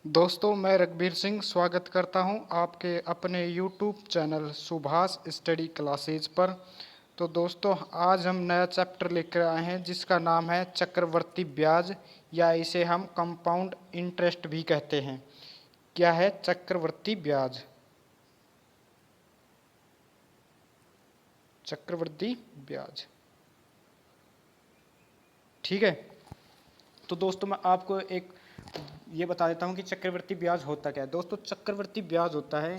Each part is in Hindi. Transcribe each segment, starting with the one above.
दोस्तों, मैं रघबीर सिंह स्वागत करता हूं आपके अपने YouTube channel Subhash study classes पर। तो दोस्तों, आज हम नया चैप्टर लेकर आए हैं जिसका नाम है चक्रवर्ती ब्याज, या इसे हम कंपाउंड इंटरेस्ट भी कहते हैं। क्या है चक्रवर्ती ब्याज? चक्रवर्ती ब्याज, ठीक है। तो दोस्तों, मैं आपको एक ये बता देता हूँ कि चक्रवर्ती ब्याज होता क्या है। दोस्तों, चक्रवर्ती ब्याज होता है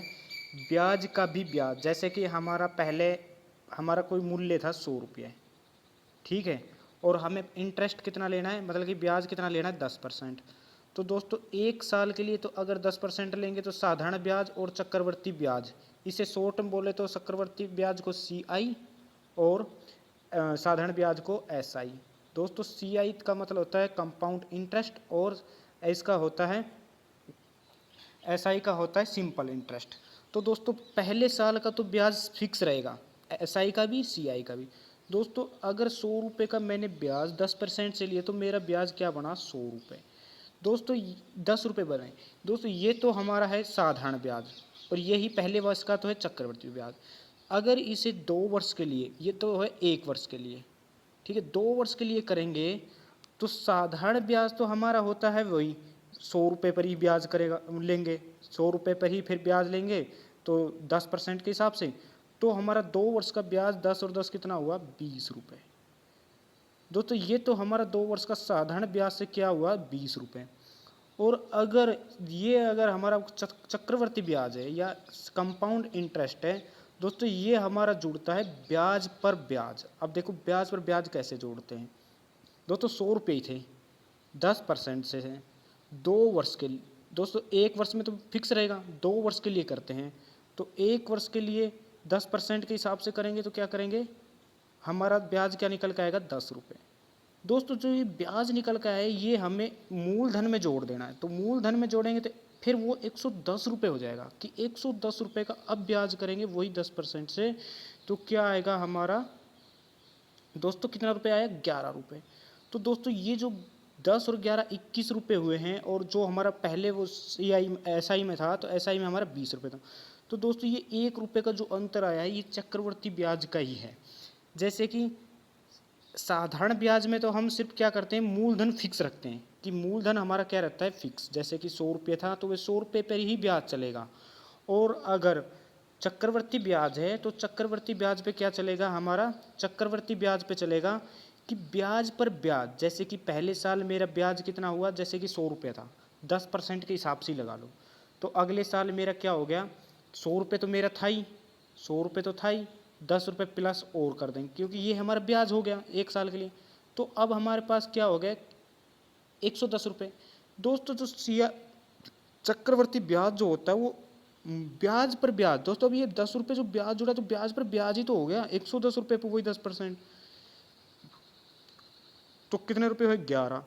ब्याज का भी ब्याज। जैसे कि हमारा कोई मूल्य था 100 रुपये, ठीक है, और हमें इंटरेस्ट कितना लेना है, मतलब कि ब्याज कितना लेना है, 10%। तो दोस्तों, 1 साल के लिए तो अगर 10% लेंगे तो साधारण ब्याज और चक्रवर्ती ब्याज, इसे शॉर्ट में बोले तो चक्रवर्ती ब्याज को CI और साधारण ब्याज को SI। दोस्तों, CI का मतलब होता है कंपाउंड इंटरेस्ट और इसका होता है SI का होता है सिंपल इंटरेस्ट। तो दोस्तों, पहले साल का तो ब्याज फिक्स रहेगा, SI का भी CI का भी। दोस्तों, अगर 100 रुपये का मैंने ब्याज 10% से लिए तो मेरा ब्याज क्या बना, 100 रुपये। दोस्तों, 10 रुपये बने। दोस्तों, ये तो हमारा है साधारण ब्याज, और यही पहले वर्ष का तो है चक्रवृद्धि ब्याज। अगर इसे 2 वर्ष के लिए, ये तो है 1 वर्ष के लिए, ठीक है, 2 वर्ष के लिए करेंगे तो साधारण ब्याज तो हमारा होता है वही 100 रुपये पर ही ब्याज करेगा, लेंगे 100 रुपये पर ही फिर ब्याज लेंगे, तो 10% के हिसाब से। तो हमारा 2 वर्ष का ब्याज 10 और 10 कितना हुआ, 20 रुपये। दोस्तों, ये तो हमारा 2 वर्ष का साधारण ब्याज से क्या हुआ, 20 रुपये। और अगर हमारा चक्रवर्ती ब्याज है या कंपाउंड इंटरेस्ट है, दोस्तों ये हमारा जुड़ता है ब्याज पर ब्याज। अब देखो ब्याज पर ब्याज कैसे जोड़ते हैं। दोस्तों, 100 रुपये ही थे, 10% से है 2 वर्ष के लिए। दोस्तों, 1 वर्ष में तो फिक्स रहेगा, 2 वर्ष के लिए करते हैं तो 1 वर्ष के लिए 10% के हिसाब से करेंगे तो क्या करेंगे, हमारा ब्याज क्या निकल के आएगा, 10 रुपये। दोस्तों, जो ये ब्याज निकल के आए ये हमें मूलधन में जोड़ देना है। तो मूलधन में जोड़ेंगे तो फिर वो 110 रुपये हो जाएगा कि 110 रुपये का अब ब्याज करेंगे वही 10% से। तो क्या आएगा हमारा, दोस्तों कितना रुपये आया, 11 रुपये। तो दोस्तों, ये जो 10 और 11 21 रुपये हुए हैं, और जो हमारा पहले वो SI में था तो SI में हमारा 20 रुपये था। तो दोस्तों, ये 1 रुपये का जो अंतर आया है ये चक्रवर्ती ब्याज का ही है। जैसे कि साधारण ब्याज में तो हम सिर्फ क्या करते हैं, मूलधन फिक्स रखते हैं कि मूलधन हमारा क्या रहता है, फिक्स। जैसे कि 100 रुपये था तो वे 100 रुपये पर ही ब्याज चलेगा। और अगर चक्रवर्ती ब्याज है तो चक्रवर्ती ब्याज पे क्या चलेगा, हमारा चक्रवर्ती ब्याज पे चलेगा कि ब्याज पर ब्याज। जैसे कि पहले साल मेरा ब्याज कितना हुआ, जैसे कि 100 रुपये था, 10% के हिसाब से ही लगा लो। तो अगले साल मेरा क्या हो गया, 100 रुपये तो मेरा था ही, 100 रुपये तो था ही, 10 रुपये प्लस और कर देंगे क्योंकि ये हमारा ब्याज हो गया 1 साल के लिए। तो अब हमारे पास क्या हो गया, 110 रुपये। दोस्तों, जो सिया चक्रवर्ती ब्याज जो होता है वो ब्याज पर ब्याज। दोस्तों, अब ये 10 रुपये जो ब्याज जुड़ा तो ब्याज पर ब्याज ही तो हो गया, 110 रुपये पर वही 10%। तो कितने रुपये हुए, 11।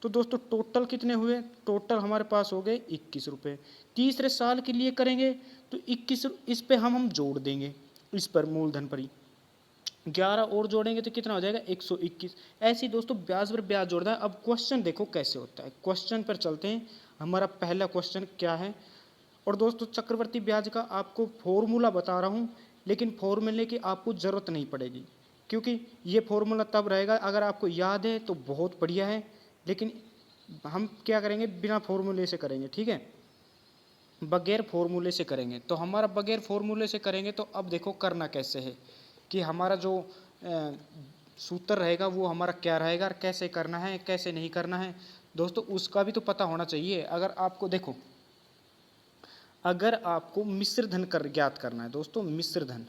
तो दोस्तों, टोटल कितने हुए, टोटल हमारे पास हो गए 21 रुपये। तीसरे साल के लिए करेंगे तो 21, इस पे हम जोड़ देंगे, इस पर मूलधन पर ही 11 और जोड़ेंगे तो कितना हो जाएगा, 121। ऐसे ही दोस्तों ब्याज पर ब्याज जोड़ना है। अब क्वेश्चन देखो कैसे होता है, क्वेश्चन पर चलते हैं। हमारा पहला क्वेश्चन क्या है, और दोस्तों चक्रवर्ती ब्याज का आपको फॉर्मूला बता रहा हूँ, लेकिन फॉर्मूले की आपको ज़रूरत नहीं पड़ेगी, क्योंकि ये फॉर्मूला तब रहेगा अगर आपको याद है तो बहुत बढ़िया है, लेकिन हम क्या करेंगे, बिना फॉर्मूले से करेंगे, ठीक है, बगैर फॉर्मूले से करेंगे। तो हमारा बगैर फॉर्मूले से करेंगे तो अब देखो करना कैसे है कि हमारा जो सूत्र रहेगा वो हमारा क्या रहेगा, और कैसे करना है कैसे नहीं करना है, दोस्तों उसका भी तो पता होना चाहिए। अगर आपको देखो, अगर आपको मिश्र धन कर ज्ञात करना है, दोस्तों मिश्र धन,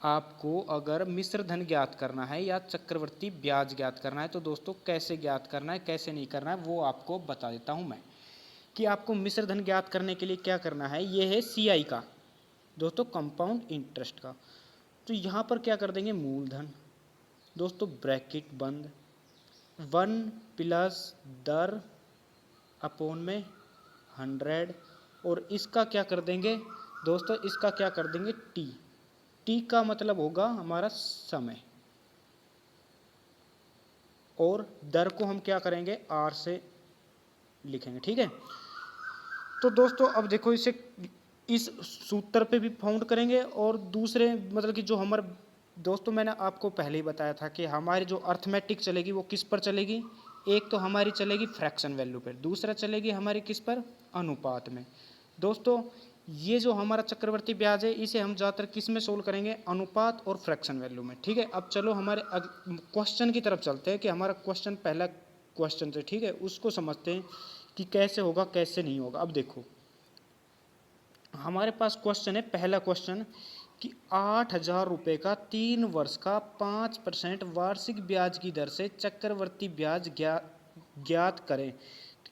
आपको अगर मिश्र धन ज्ञात करना है या चक्रवर्ती ब्याज ज्ञात करना है तो दोस्तों कैसे ज्ञात करना है कैसे नहीं करना है वो आपको बता देता हूं मैं। कि आपको मिश्र धन ज्ञात करने के लिए क्या करना है, ये है CI का, दोस्तों कंपाउंड इंटरेस्ट का। तो यहाँ पर क्या कर देंगे, मूलधन, दोस्तों ब्रैकेट बंद, 1 प्लस दर अपॉन में 100, और इसका क्या कर देंगे दोस्तों, इसका क्या कर देंगे, टी का मतलब होगा हमारा समय, और दर को हम क्या करेंगे, आर से लिखेंगे। ठीक है, तो दोस्तों अब देखो इसे इस सूत्र पे भी फाउंड करेंगे और दूसरे मतलब कि जो हमारे दोस्तों मैंने आपको पहले ही बताया था कि हमारी जो अर्थमेटिक चलेगी वो किस पर चलेगी, एक तो हमारी चलेगी फ्रैक्शन वैल्यू पर, दूसरा चलेगी हमारी किस पर, अनुपात में। दोस्तों ये जो हमारा चक्रवर्ती ब्याज है इसे हम ज़्यादातर किस में सोल्व करेंगे, अनुपात और फ्रैक्शन वैल्यू में। ठीक है, अब चलो हमारे क्वेश्चन की तरफ चलते हैं कि हमारा क्वेश्चन पहला क्वेश्चन से, ठीक है, उसको समझते हैं कि कैसे होगा कैसे नहीं होगा। अब देखो हमारे पास क्वेश्चन है, पहला क्वेश्चन कि 8,000 रुपये का 3 वर्ष का 5% वार्षिक ब्याज की दर से चक्रवर्ती ब्याज ज्ञात करें,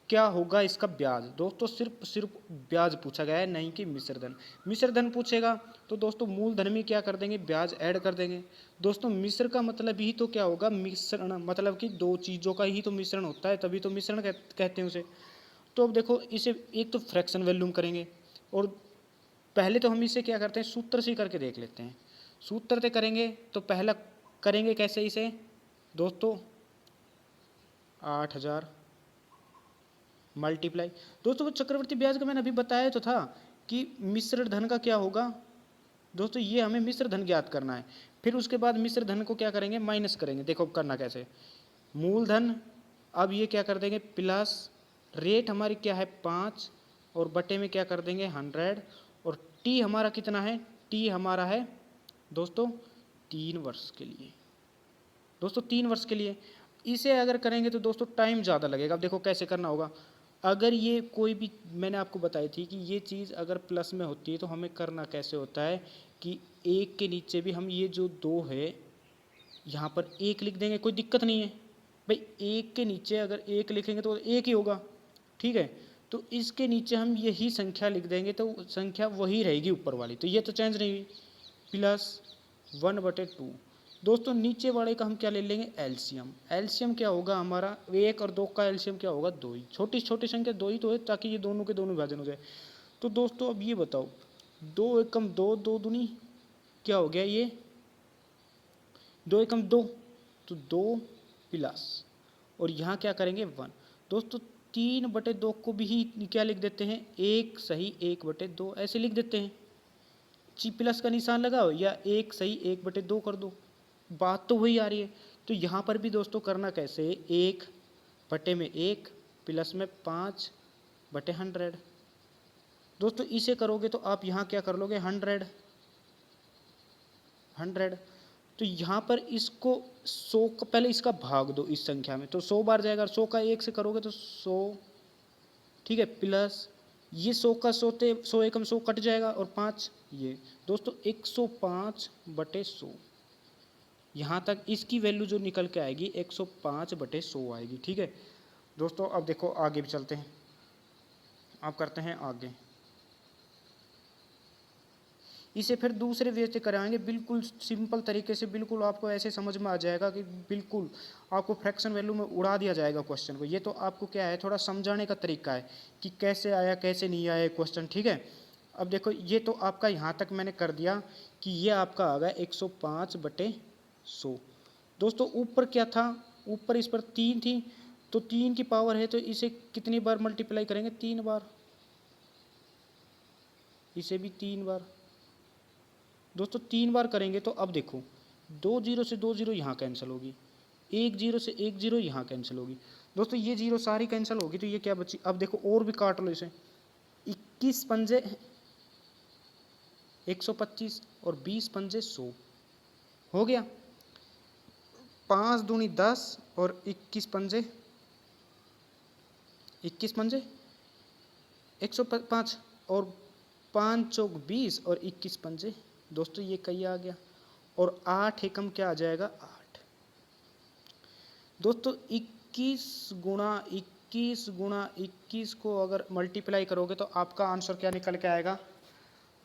क्या होगा इसका ब्याज। दोस्तों सिर्फ ब्याज पूछा गया है, नहीं कि मिश्र धन। मिश्र धन पूछेगा तो दोस्तों मूलधन में क्या कर देंगे, ब्याज ऐड कर देंगे। दोस्तों मिश्र का मतलब ही तो क्या होगा, मिश्रण, मतलब कि दो चीज़ों का ही तो मिश्रण होता है, तभी तो मिश्रण कहते हैं उसे। तो अब देखो इसे एक तो फ्रैक्शन वैल्यूम करेंगे, और पहले तो हम इसे क्या करते हैं, सूत्र से करके देख लेते हैं। सूत्र से करेंगे तो पहला करेंगे कैसे इसे दोस्तों, 8,000 मल्टीप्लाई, दोस्तों चक्रवर्ती ब्याज का मैंने अभी बताया तो था कि मिश्र धन का क्या होगा। दोस्तों ये हमें मिश्र धन ज्ञात करना है, फिर उसके बाद मिश्र धन को क्या करेंगे, माइनस करेंगे। देखो करना कैसे, मूलधन अब ये क्या कर देंगे प्लस, रेट हमारी क्या है 5, और बटे में क्या कर देंगे 100, और टी हमारा कितना है, टी हमारा है दोस्तों 3 वर्ष के लिए। दोस्तों 3 वर्ष के लिए इसे अगर करेंगे तो दोस्तों टाइम ज़्यादा लगेगा। अब देखो कैसे करना होगा, अगर ये कोई भी मैंने आपको बताई थी कि ये चीज़ अगर प्लस में होती है तो हमें करना कैसे होता है कि एक के नीचे भी हम ये जो 2 है यहाँ पर 1 लिख देंगे, कोई दिक्कत नहीं है भाई। एक के नीचे अगर 1 लिखेंगे तो 1 ही होगा, ठीक है। तो इसके नीचे हम यही संख्या लिख देंगे तो संख्या वही रहेगी ऊपर वाली, तो ये तो चेंज नहीं हुई, प्लस 1/2। दोस्तों नीचे वाले का हम क्या ले लेंगे, एलसीएम। एलसीएम क्या होगा हमारा, 1 और 2 का एलसीएम क्या होगा, 2 ही। छोटी छोटी संख्या 2 ही तो है, ताकि ये दोनों के दोनों विभाजन हो जाए। तो दोस्तों अब ये बताओ, 2 एकम 2, 2 दूनी क्या हो गया, ये 2 एकम 2, तो 2 प्लस, और यहाँ क्या करेंगे 1। दोस्तों 3/2 को भी ही क्या लिख देते हैं, 1 सही 1/2 ऐसे लिख देते हैं। ची प्लस का निशान लगाओ या 1 सही 1/2 कर दो, बात तो वही आ रही है। तो यहाँ पर भी दोस्तों करना कैसे, 1/1 प्लस में 5/100। दोस्तों इसे करोगे तो आप यहाँ क्या कर लोगे, 100। तो यहाँ पर इसको 100 का पहले इसका भाग दो इस संख्या में, तो 100 बार जाएगा, 100 का 1 से करोगे तो 100, ठीक है, प्लस ये 100 का 100 एकम 100 कट जाएगा, और 5 ये। दोस्तों 105/100, यहाँ तक इसकी वैल्यू जो निकल के आएगी 105/100 आएगी, ठीक है। दोस्तों अब देखो आगे भी चलते हैं, अब करते हैं आगे। इसे फिर दूसरे वे से कराएंगे, बिल्कुल सिंपल तरीके से, बिल्कुल आपको ऐसे समझ में आ जाएगा कि बिल्कुल आपको फ्रैक्शन वैल्यू में उड़ा दिया जाएगा क्वेश्चन को। ये तो आपको क्या है, थोड़ा समझाने का तरीका है कि कैसे आया कैसे नहीं आया क्वेश्चन, ठीक है। अब देखो ये तो आपका यहाँ तक मैंने कर दिया कि ये आपका आ गया 105/100। दोस्तों ऊपर क्या था, ऊपर इस पर 3 थी, तो 3 की पावर है तो इसे कितनी बार मल्टीप्लाई करेंगे, 3 बार, इसे भी 3 बार। दोस्तों 3 बार करेंगे तो अब देखो 2 जीरो से 2 जीरो यहाँ कैंसिल होगी, 1 जीरो से 1 जीरो यहाँ कैंसिल होगी। दोस्तों ये जीरो सारी कैंसिल होगी, तो ये क्या बची, अब देखो और भी काट लो इसे, 21 पंजे 125 और 20 पंजे 100 हो गया, 5 दूनी 10 और 21 पंजे 105, और 5 चौक 20 और 21 पंजे, दोस्तों ये कई आ गया, और 8 एकम क्या आ जाएगा 8। दोस्तों 21 को अगर मल्टीप्लाई करोगे तो आपका आंसर क्या निकल के आएगा,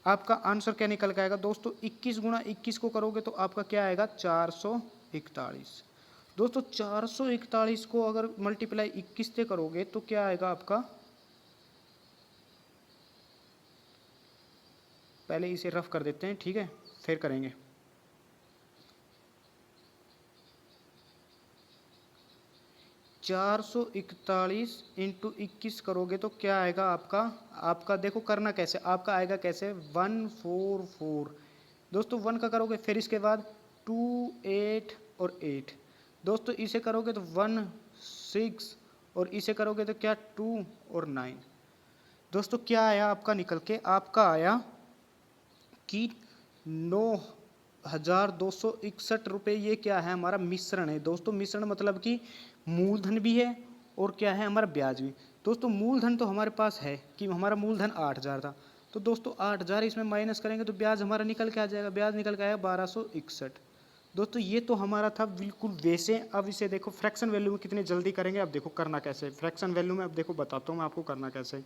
आपका आंसर क्या निकल के आएगा दोस्तों, 21 को करोगे तो आपका क्या आएगा 441। दोस्तों 441 को अगर मल्टीप्लाई 21 से करोगे तो क्या आएगा आपका, पहले इसे रफ कर देते हैं, ठीक है, फिर करेंगे। 441 इंटू 21 करोगे तो क्या आएगा आपका देखो करना कैसे, आपका आएगा कैसे 144। दोस्तों 1 का करोगे, फिर इसके बाद 2 8 और 8। दोस्तों इसे करोगे तो 1 6 और इसे करोगे तो क्या 2 और 9। दोस्तों क्या आया आपका निकल के, आपका आया कि 9,261 रुपये। ये क्या है हमारा मिश्रण है दोस्तों। मिश्रण मतलब कि मूलधन भी है और क्या है हमारा ब्याज भी। दोस्तों मूलधन तो हमारे पास है कि हमारा मूलधन 8,000 था, तो दोस्तों 8,000 इसमें माइनस करेंगे तो ब्याज हमारा निकल के आ जाएगा। ब्याज निकल के आएगा 1261। दोस्तों ये तो हमारा था बिल्कुल वैसे। अब इसे देखो फ्रैक्शन वैल्यू में कितने जल्दी करेंगे। अब देखो करना कैसे फ्रैक्शन वैल्यू में, अब देखो बताता हूँ मैं आपको करना कैसे।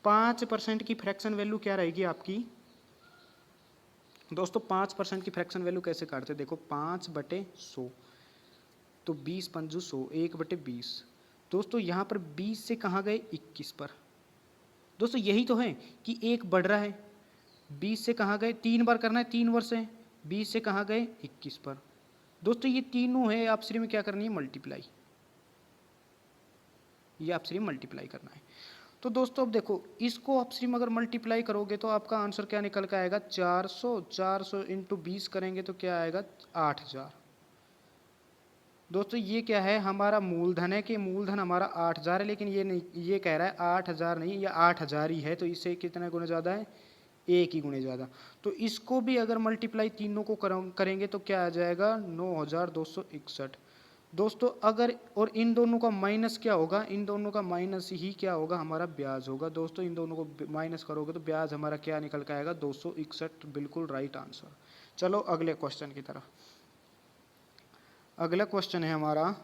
5% की फ्रैक्शन वैल्यू क्या रहेगी आपकी दोस्तों। 5% की फ्रैक्शन वैल्यू कैसे काटते हैं, देखो 5/100 तो 20 पंजू 100, 1/20। दोस्तों यहाँ पर 20 से कहाँ गए 21 पर। दोस्तों यही तो है कि एक बढ़ रहा है, 20 से कहाँ गए, 3 बार करना है, 3 वर्ष है, 20 से कहाँ गए 21 पर। दोस्तों ये तीनों है आपसी में क्या करनी है मल्टीप्लाई, ये आपसी मल्टीप्लाई करना है। तो दोस्तों अब देखो इसको अपस्ट्रीम अगर मल्टीप्लाई करोगे तो आपका आंसर क्या निकल के आएगा 400 इंटू 20 करेंगे तो क्या आएगा 8,000। दोस्तों ये क्या है हमारा मूलधन है कि मूलधन हमारा 8,000 है, लेकिन ये नहीं, ये कह रहा है 8,000 नहीं, ये 8,000 ही है, तो इससे कितने गुना ज़्यादा है, एक ही गुने ज़्यादा। तो इसको भी अगर मल्टीप्लाई तीनों को करेंगे तो क्या आ जाएगा 9,261। दोस्तों अगर और इन दोनों का माइनस क्या होगा, इन दोनों का माइनस ही क्या होगा हमारा ब्याज होगा। दोस्तों इन दोनों को माइनस करोगे तो ब्याज हमारा क्या निकल के आएगा 261। बिल्कुल राइट आंसर। चलो अगले क्वेश्चन की तरफ। अगला क्वेश्चन है हमारा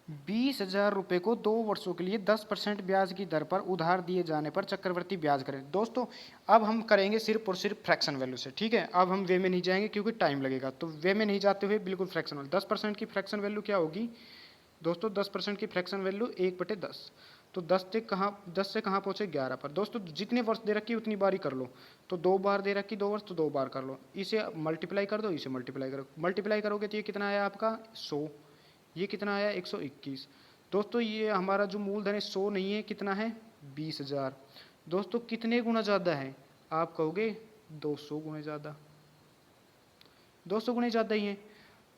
20,000 रुपये को 2 वर्षों के लिए 10% ब्याज की दर पर उधार दिए जाने पर चक्रवृद्धि ब्याज करें। दोस्तों अब हम करेंगे सिर्फ और सिर्फ फ्रैक्शन वैल्यू से, ठीक है। अब हम वे में नहीं जाएंगे क्योंकि टाइम लगेगा, तो वे में नहीं जाते हुए बिल्कुल फ्रैक्शन वैल्यू। 10% की फ्रैक्शन वैल्यू क्या होगी दोस्तों, 10% की फ्रैक्शन वैल्यू 1/10। तो 10 से कहाँ पहुँचे 11 पर। दोस्तों जितने वर्ष दे रखी उतनी बार ही कर लो, तो 2 बार दे रखी 2 वर्ष तो 2 बार कर लो। इसे मल्टीप्लाई कर दो, इसे मल्टीप्लाई करो, मल्टीप्लाई करोगे तो ये कितना आया आपका 100, ये कितना आया 121। दोस्तों ये हमारा जो मूलधन है 100 नहीं है, कितना है 20,000। दोस्तों कितने गुना ज़्यादा है, आप कहोगे 200 गुने ज़्यादा, 200 गुने ज़्यादा ही है।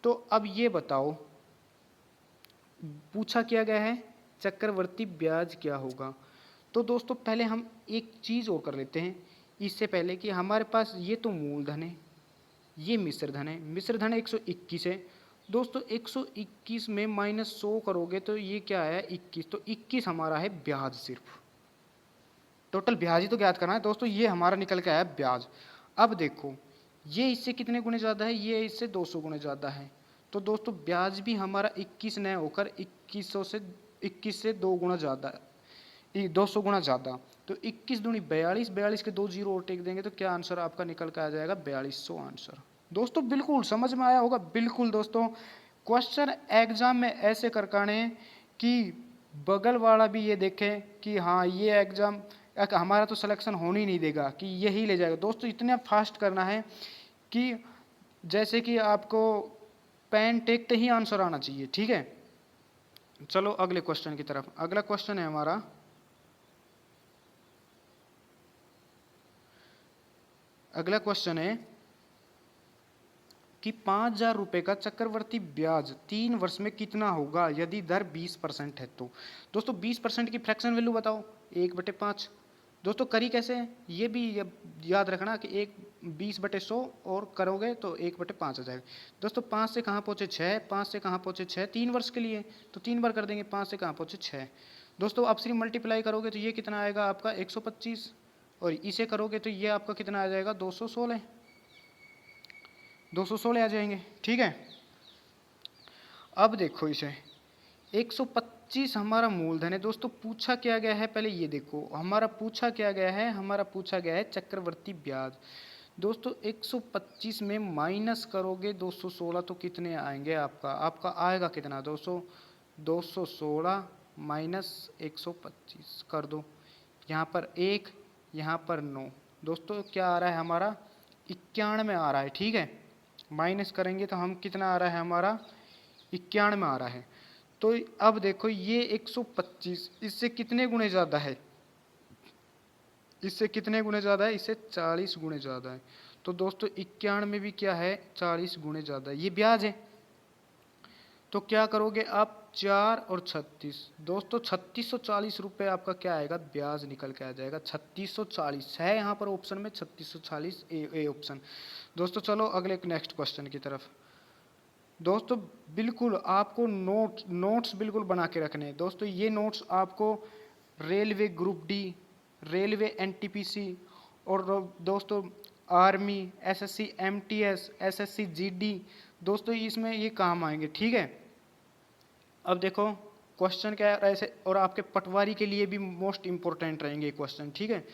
तो अब ये बताओ पूछा क्या गया है चक्रवर्ती ब्याज क्या होगा। तो दोस्तों पहले हम एक चीज़ और कर लेते हैं इससे पहले कि हमारे पास ये तो मूलधन है, ये मिश्रधन है, मिश्रधन 121 है। दोस्तों 121 में -100 करोगे तो ये क्या है 21, तो 21 हमारा है ब्याज। सिर्फ टोटल ब्याज ही तो ज्ञात करना है दोस्तों, ये हमारा निकल के आया ब्याज। अब देखो ये इससे कितने गुने ज़्यादा है, ये इससे 200 गुने ज़्यादा है। तो दोस्तों ब्याज भी हमारा 21 न होकर 21 से 2 गुना ज़्यादा, 200 गुना ज़्यादा। तो 21 दूनी 42, 42 के 2 जीरो और टेक देंगे तो क्या आंसर आपका निकल के आ जाएगा 4200 आंसर। दोस्तों बिल्कुल समझ में आया होगा, बिल्कुल दोस्तों क्वेश्चन एग्जाम में ऐसे करकाने कि बगल वाला भी ये देखे कि हाँ ये एग्जाम हमारा तो सिलेक्शन होने ही नहीं देगा कि यही ले जाएगा। दोस्तों इतने फास्ट करना है कि जैसे कि आपको पेन टेकते ही आंसर आना चाहिए, ठीक है। चलो अगले क्वेश्चन की तरफ। अगला क्वेश्चन है हमारा अगला क्वेश्चन है कि 5,000 रुपये का चक्रवर्ती ब्याज 3 वर्ष में कितना होगा यदि दर 20% है तो। दोस्तों 20% की फ्रैक्शन वैल्यू बताओ 1/5। दोस्तों करी कैसे है ये भी याद रखना कि 20/100 और करोगे तो 1/5 आ जाएगा। दोस्तों 5 से कहाँ पहुँचे 6, 5 से कहाँ पहुँचे 6, 3 वर्ष के लिए तो 3 बार कर देंगे, 5 से कहाँ पहुँचे 6। दोस्तों अब सिर्फ मल्टीप्लाई करोगे तो ये कितना आएगा आपका 125, और इसे करोगे तो ये आपका कितना आ जाएगा 216, 216 आ जाएंगे, ठीक है। अब देखो इसे 125 हमारा मूलधन है। दोस्तों पूछा क्या गया है, पहले ये देखो हमारा पूछा क्या गया है, हमारा पूछा गया है चक्रवर्ती ब्याज। दोस्तों 125 में माइनस करोगे 216 तो कितने आएंगे आपका आएगा कितना दोस्तों 216 माइनस 125 कर दो, यहाँ पर 1, यहाँ पर 9। दोस्तों क्या आ रहा है हमारा 91 आ रहा है, ठीक है। माइनस करेंगे तो हम कितना आ रहा है हमारा 91 आ रहा है। तो अब देखो ये 125 इससे कितने गुणे ज़्यादा है, इससे कितने गुणे ज़्यादा है, इससे 40 गुणे ज़्यादा है। तो दोस्तों 91 में भी क्या है, 40 गुणे ज़्यादा है, ये ब्याज है। तो क्या करोगे आप, 4 और 36, दोस्तों 3640 आपका क्या आएगा, ब्याज निकल के आ जाएगा। 3640 है यहाँ पर ऑप्शन में, 3640 ए ऑप्शन। दोस्तों चलो अगले नेक्स्ट क्वेश्चन की तरफ। दोस्तों बिल्कुल आपको नोट्स बिल्कुल बना के रखने हैं। दोस्तों ये नोट्स आपको railway group D, railway NTPC और दोस्तों army, SSC MTS, SSC GD, दोस्तों इसमें ये काम आएंगे, ठीक है। अब देखो क्वेश्चन क्या है ऐसे, और आपके पटवारी के लिए भी मोस्ट इम्पोर्टेंट रहेंगे क्वेश्चन, ठीक है।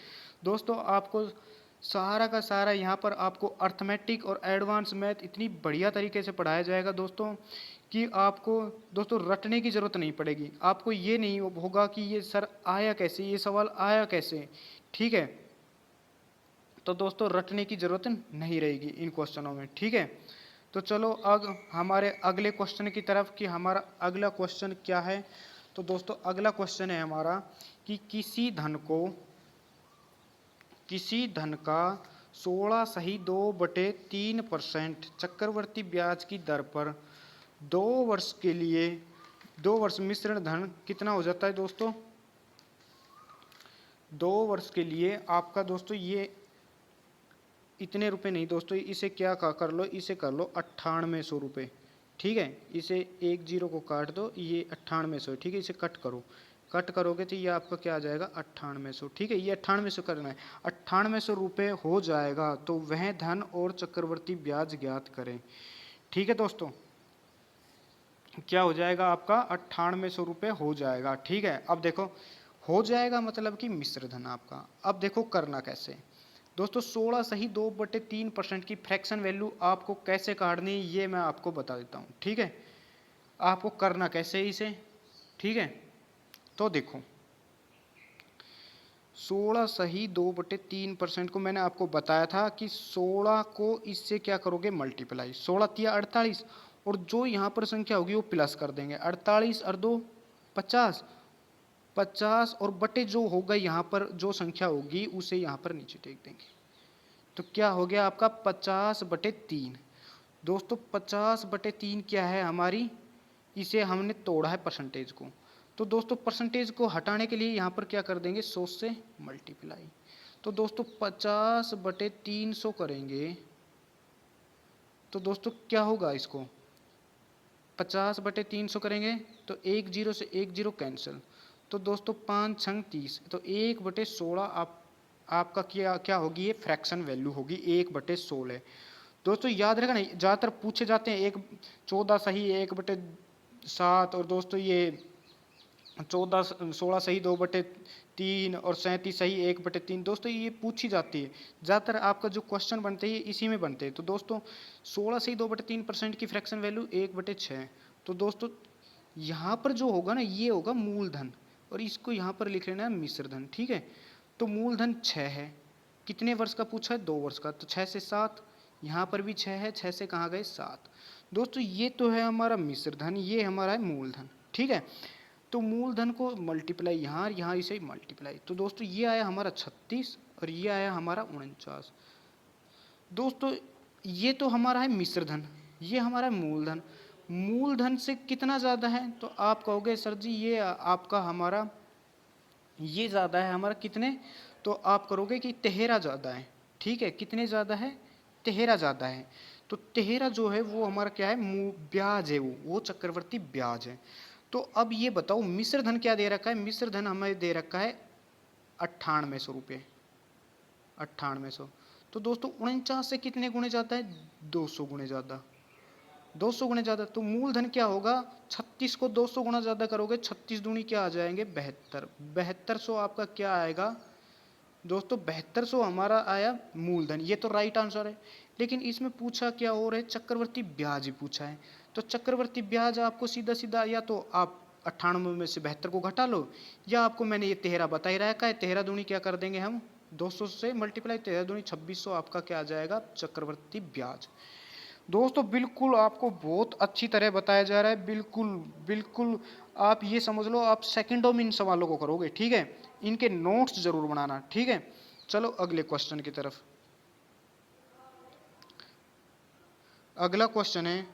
दोस्तों आपको सारा का सारा यहाँ पर आपको अर्थमेटिक और एडवांस मैथ इतनी बढ़िया तरीके से पढ़ाया जाएगा दोस्तों कि आपको दोस्तों रटने की ज़रूरत नहीं पड़ेगी। आपको ये नहीं होगा कि ये सर आया कैसे, ये सवाल आया कैसे, ठीक है। तो दोस्तों रटने की ज़रूरत नहीं रहेगी इन क्वेश्चनों में, ठीक है। तो चलो अब हमारे अगले क्वेश्चन की तरफ कि हमारा अगला क्वेश्चन क्या है। तो दोस्तों अगला क्वेश्चन है हमारा कि किसी धन का 16.2/3% चक्रवर्ती ब्याज की दर पर 2 वर्ष के लिए 2 वर्ष मिश्रण धन कितना हो जाता है दोस्तों। 2 वर्ष के लिए आपका दोस्तों ये इतने रुपए नहीं दोस्तों, इसे क्या कर लो, इसे कर लो 9800 रुपये, ठीक है। इसे 1 0 को काट दो, ये 9800, ठीक है। इसे कट करो, कट करोगे तो ये आपका क्या आ जाएगा 9800, ठीक है। ये 9800 करना है, 9800 रुपये हो जाएगा। तो वह धन और चक्रवर्ती ब्याज ज्ञात करें, ठीक है दोस्तों। क्या हो जाएगा आपका 9800 रुपये हो जाएगा, ठीक है। अब देखो हो जाएगा मतलब कि मिश्र धन आपका। अब देखो करना कैसे दोस्तों, 16.2/3% की फ्रैक्शन वैल्यू आपको कैसे काटनी है ये मैं आपको बता देता हूँ, ठीक है। आपको करना कैसे इसे, ठीक है। तो देखो 16.2/3% को मैंने आपको बताया था कि 16 को इससे क्या करोगे मल्टीप्लाई, 16 तिया 48, और जो यहाँ पर संख्या होगी वो प्लस कर देंगे, 48 और 2 50, 50 और बटे जो होगा यहाँ पर जो संख्या होगी उसे यहाँ पर नीचे टेक देंगे। तो क्या हो गया आपका 50/3। दोस्तों 50/3 क्या है हमारी, इसे हमने तोड़ा है परसेंटेज को। तो दोस्तों परसेंटेज को हटाने के लिए यहाँ पर क्या कर देंगे 100 से मल्टीप्लाई। तो दोस्तों 50/300 करेंगे तो दोस्तों क्या होगा, इसको 50/300 करेंगे तो 1 0 से 1 0 कैंसिल। तो दोस्तों 5 6 30, तो 1/16 आपका क्या होगी, ये फ्रैक्शन वैल्यू होगी 1/16। दोस्तों याद रखना ज़्यादातर पूछे जाते हैं 14 सही 1/7, और दोस्तों ये 16 सही 2/3 और 37 सही 1/3, दोस्तों ये पूछी जाती है ज़्यादातर। आपका जो क्वेश्चन बनते हैं इसी में बनते हैं। तो दोस्तों 16 सही 2/3% की फ्रैक्शन वैल्यू 1/6। तो दोस्तों यहाँ पर जो होगा ना ये होगा मूलधन, और इसको यहाँ पर लिख लेना है मिश्रधन, ठीक है। तो मूलधन 6 है, कितने वर्ष का पूछा है 2 वर्ष का, तो 6 से 7, यहाँ पर भी 6 है, 6 से कहाँ गए 7। दोस्तों ये तो है हमारा मिश्रधन, ये हमारा है मूलधन, ठीक है। तो मूलधन को मल्टीप्लाई यहाँ यहाँ इसे मल्टीप्लाई, तो दोस्तों ये आया हमारा 36 और ये आया हमारा 49। दोस्तों ये तो हमारा है मिश्रधन, ये हमारा मूलधन। मूलधन से कितना ज़्यादा है, तो आप कहोगे सर जी ये आपका हमारा ये ज़्यादा है हमारा कितने, तो आप करोगे कि तेहरा ज़्यादा है, ठीक है। कितने ज़्यादा है, तेहरा ज़्यादा है। तो तेहरा जो है वो हमारा क्या है, ब्याज है, वो चक्रवर्ती ब्याज है। तो अब ये बताओ मिश्र धन क्या दे रखा है, मिश्र धन हमें दे रखा है 9800 रुपये, 9800। तो दोस्तों 49 से कितने गुणे ज़्यादा है, 200 गुणे ज़्यादा, 200 गुणे ज़्यादा। तो मूलधन क्या होगा, 36 को 200 गुना ज़्यादा करोगे, 36 दूनी क्या आ जाएंगे 72, 7200 आपका क्या आएगा दोस्तों, 7200 हमारा आया मूलधन। ये तो राइट आंसर है, लेकिन इसमें पूछा क्या और है, चक्रवर्ती ब्याज ही पूछा है। तो चक्रवर्ती ब्याज आपको सीधा सीधा या तो आप 98 में से 72 को घटा लो, या आपको मैंने ये 13 बता ही रखा है, 13 दूनी क्या कर देंगे हम 200 से मल्टीप्लाई, 13 दूनी 2600 आपका क्या आ जाएगा चक्रवर्ती ब्याज। दोस्तों बिल्कुल आपको बहुत अच्छी तरह बताया जा रहा है, बिल्कुल बिल्कुल। आप ये समझ लो आप सेकंडों में इन सवालों को करोगे, ठीक है। इनके नोट्स जरूर बनाना, ठीक है। चलो अगले क्वेश्चन की तरफ। अगला क्वेश्चन है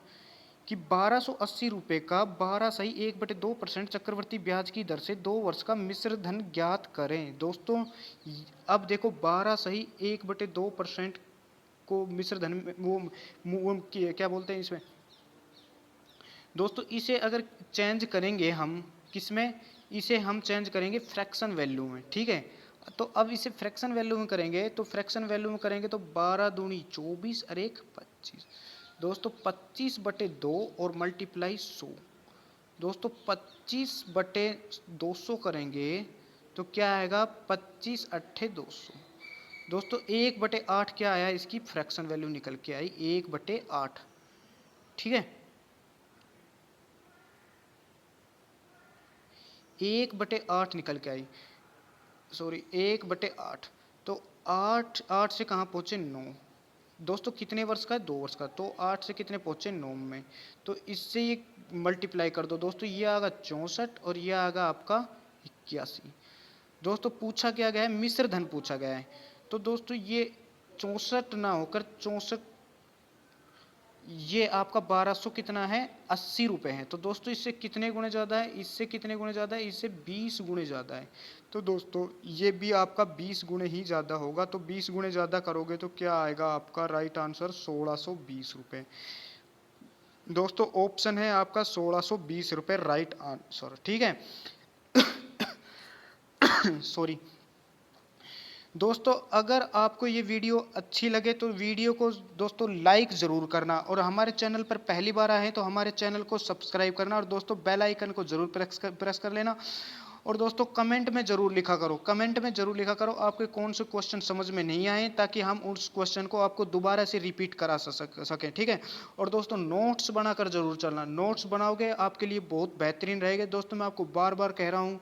कि 1280 रुपये का 12 सही 1/2% चक्रवर्ती ब्याज की दर से 2 वर्ष का मिश्र धन ज्ञात करें। दोस्तों अब देखो 12 सही 1/2% को मिश्र धन में वो क्या बोलते हैं इसमें, दोस्तों इसे अगर चेंज करेंगे हम किसमें, इसे हम चेंज करेंगे फ्रैक्शन वैल्यू में, ठीक है। तो अब इसे फ्रैक्शन वैल्यू में करेंगे, तो फ्रैक्शन वैल्यू में करेंगे तो 12 दूनी 24 और 1 25। दोस्तों 25/2 और मल्टीप्लाई 100। दोस्तों 25/200 करेंगे तो क्या आएगा, 25 × 8 = 200। दोस्तों 1/8 क्या आया, इसकी फ्रैक्शन वैल्यू निकल के आई 1/8, ठीक है। 1/8 निकल के आई, सॉरी 1/8। तो 8 से कहाँ पहुँचे 9। दोस्तों कितने वर्ष का है, 2 वर्ष का। तो 8 से कितने पहुँचे 9 में, तो इससे ये मल्टीप्लाई कर दो। दोस्तों ये आएगा 64 और ये आएगा आपका 81। दोस्तों पूछा क्या गया है, मिश्र धन पूछा गया है। तो दोस्तों ये 64 ना होकर 64, ये आपका 1200 कितना है, 80 रुपये है। तो दोस्तों इससे कितने गुणे ज़्यादा है, इससे कितने गुणे ज़्यादा है, इससे 20 गुणे ज़्यादा है। तो दोस्तों ये भी आपका 20 गुणे ही ज़्यादा होगा। तो 20 गुणे ज़्यादा करोगे तो क्या आएगा आपका राइट आंसर 1620 रुपये। दोस्तों ऑप्शन है आपका 1620 रुपये राइट आंसर, ठीक है। सॉरी। दोस्तों अगर आपको ये वीडियो अच्छी लगे तो वीडियो को दोस्तों लाइक ज़रूर करना, और हमारे चैनल पर पहली बार आए तो हमारे चैनल को सब्सक्राइब करना, और दोस्तों बेल आइकन को ज़रूर प्रेस कर लेना। और दोस्तों कमेंट में ज़रूर लिखा करो, कमेंट में ज़रूर लिखा करो आपके कौन से क्वेश्चन समझ में नहीं आए, ताकि हम उस क्वेश्चन को आपको दोबारा से रिपीट करा सकें, ठीक है। और दोस्तों नोट्स बनाकर ज़रूर चलना, नोट्स बनाओगे आपके लिए बहुत बेहतरीन रहेगा। दोस्तों मैं आपको बार बार कह रहा हूँ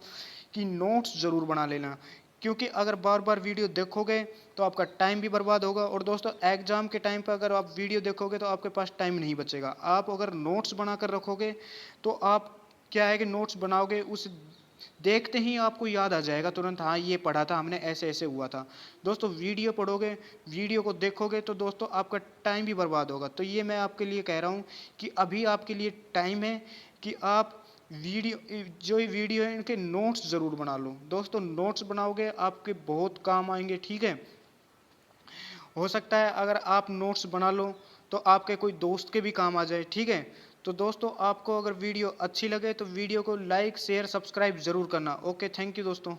कि नोट्स ज़रूर बना लेना, क्योंकि अगर बार बार वीडियो देखोगे तो आपका टाइम भी बर्बाद होगा। और दोस्तों एग्जाम के टाइम पर अगर आप वीडियो देखोगे तो आपके पास टाइम नहीं बचेगा। आप अगर नोट्स बनाकर रखोगे तो आप क्या है कि नोट्स बनाओगे, उस देखते ही आपको याद आ जाएगा तुरंत, हाँ ये पढ़ा था हमने, ऐसे ऐसे हुआ था। दोस्तों वीडियो पढ़ोगे, वीडियो को देखोगे तो दोस्तों आपका टाइम भी बर्बाद होगा। तो ये मैं आपके लिए कह रहा हूँ कि अभी आपके लिए टाइम है कि आप वीडियो, जो ये वीडियो है इनके नोट्स ज़रूर बना लो। दोस्तों नोट्स बनाओगे आपके बहुत काम आएंगे, ठीक है। हो सकता है अगर आप नोट्स बना लो तो आपके कोई दोस्त के भी काम आ जाए, ठीक है। तो दोस्तों आपको अगर वीडियो अच्छी लगे तो वीडियो को लाइक शेयर सब्सक्राइब ज़रूर करना। ओके थैंक यू दोस्तों।